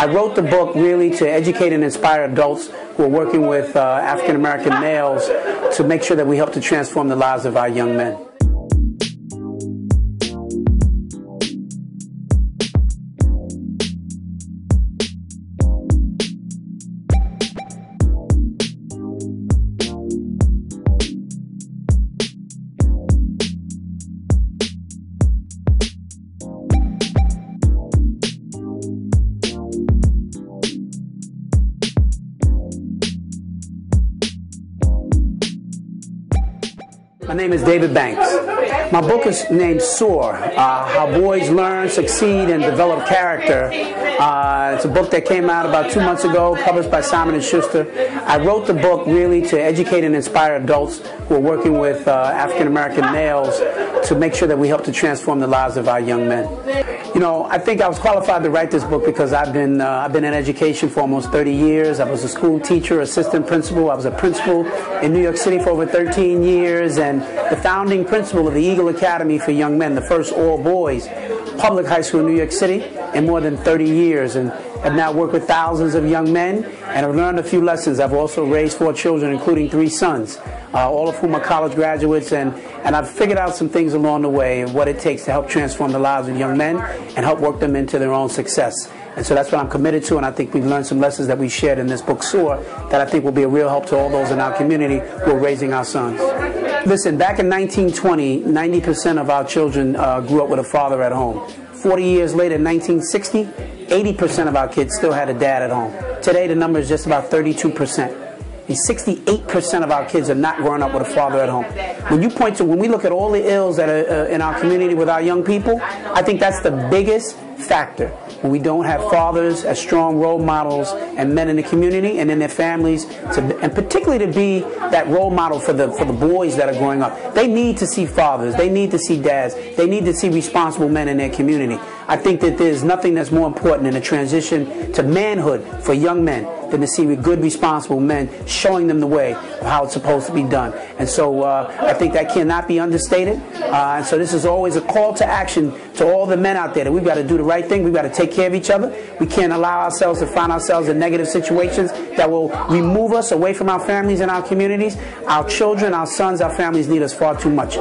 I wrote the book really to educate and inspire adults who are working with African American males to make sure that we help to transform the lives of our young men. My name is David Banks. My book is named Soar, How Boys Learn, Succeed, and Develop Character. It's a book that came out about 2 months ago, published by Simon & Schuster. I wrote the book really to educate and inspire adults who are working with African American males to make sure that we help to transform the lives of our young men. You know, I think I was qualified to write this book because I've been in education for almost 30 years. I was a school teacher, assistant principal. I was a principal in New York City for over 13 years, and the founding principal of the Eagle Academy for Young Men, the first all-boys public high school in New York City in more than 30 years, and have now worked with thousands of young men and have learned a few lessons. I've also raised 4 children, including 3 sons, all of whom are college graduates, and I've figured out some things along the way of what it takes to help transform the lives of young men and help work them into their own success. And so that's what I'm committed to, and I think we've learned some lessons that we shared in this book, Soar, that I think will be a real help to all those in our community who are raising our sons. Listen, back in 1920, 90% of our children grew up with a father at home. 40 years later, in 1960, 80% of our kids still had a dad at home. Today, the number is just about 32%. 68% of our kids are not growing up with a father at home. When we look at all the ills that are in our community with our young people, I think that's the biggest factor. When we don't have fathers as strong role models and men in the community and in their families, and particularly to be that role model for the boys that are growing up. They need to see fathers. They need to see dads. They need to see responsible men in their community. I think that there's nothing that's more important in a transition to manhood for young men than to see good, responsible men showing them the way of how it's supposed to be done. And so I think that cannot be understated. And so this is always a call to action to all the men out there that we've got to do the right thing. We've got to take care of each other. We can't allow ourselves to find ourselves in negative situations that will remove us away from our families and our communities. Our children, our sons, our families need us far too much.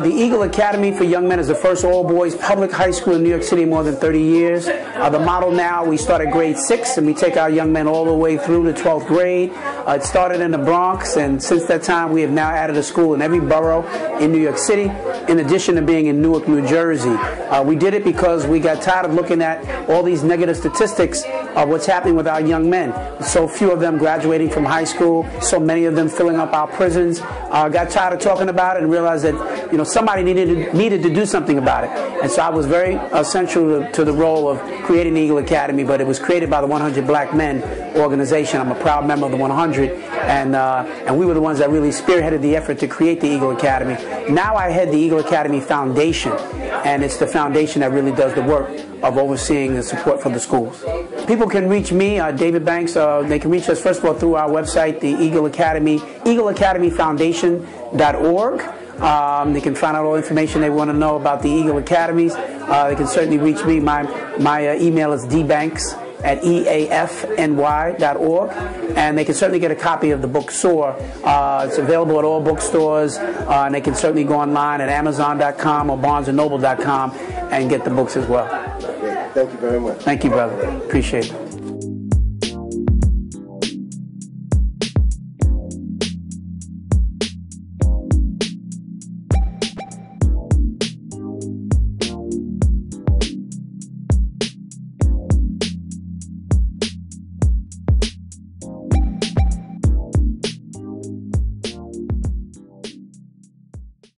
The Eagle Academy for Young Men is the first all-boys public high school in New York City in more than 30 years. The model now, we start at grade 6 and we take our young men all the way through to 12th grade. It started in the Bronx, and since that time we have now added a school in every borough in New York City, in addition to being in Newark, New Jersey. We did it because we got tired of looking at all these negative statistics of what's happening with our young men. So few of them graduating from high school, so many of them filling up our prisons. Got tired of talking about it and realized that, you know, somebody needed to do something about it. And so I was very essential to the role of creating the Eagle Academy, but it was created by the 100 Black Men organization. I'm a proud member of the 100, and we were the ones that really spearheaded the effort to create the Eagle Academy. Now I head the Eagle Academy Foundation, and it's the foundation that really does the work of overseeing the support for the schools. People can reach me, David Banks. They can reach us, first of all, through our website, the Eagle Academy, eagleacademyfoundation.org. They can find out all the information they want to know about the Eagle Academies. They can certainly reach me. My email is dbanks@eafny.org, and they can certainly get a copy of the book Soar. It's available at all bookstores, and they can certainly go online at Amazon.com or BarnesandNoble.com and get the books as well. Thank you very much. Thank you, brother. Appreciate it.